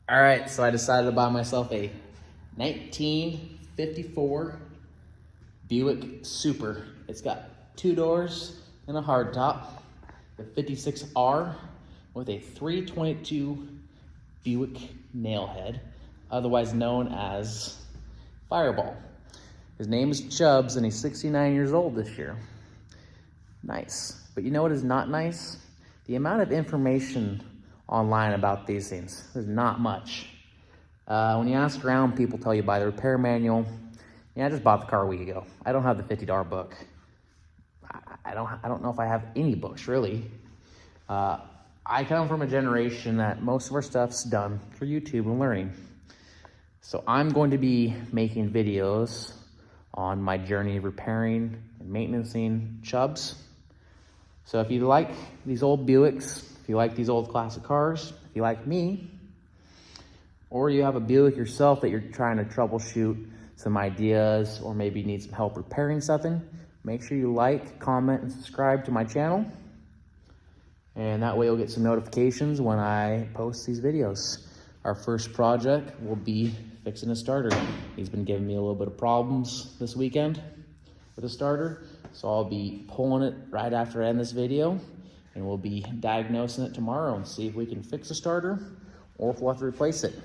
All right, so I decided to buy myself a 1954 Buick Super. It's got 2 doors and a hardtop. The 56R with a 322 Buick nailhead, otherwise known as Fireball. His name is Chubbs and he's 69 years old this year. Nice. But you know what is not nice? The amount of information online about these things. There's not much. When you ask around, people tell you buy the repair manual. Yeah, I just bought the car a week ago. I don't have the $50 book. I don't know if I have any books, really. I come from a generation that most of our stuff's done for YouTube and learning. So I'm going to be making videos on my journey of repairing and maintaining Chubbs. So if you like these old Buicks, if you like these old classic cars, if you like me, or you have a Buick yourself that you're trying to troubleshoot some ideas or maybe need some help repairing something, make sure you like, comment, and subscribe to my channel. And that way you'll get some notifications when I post these videos. Our first project will be fixing a starter. He's been giving me a little bit of problems this weekend with the starter. So I'll be pulling it right after I end this video, and we'll be diagnosing it tomorrow and see if we can fix the starter or if we'll have to replace it.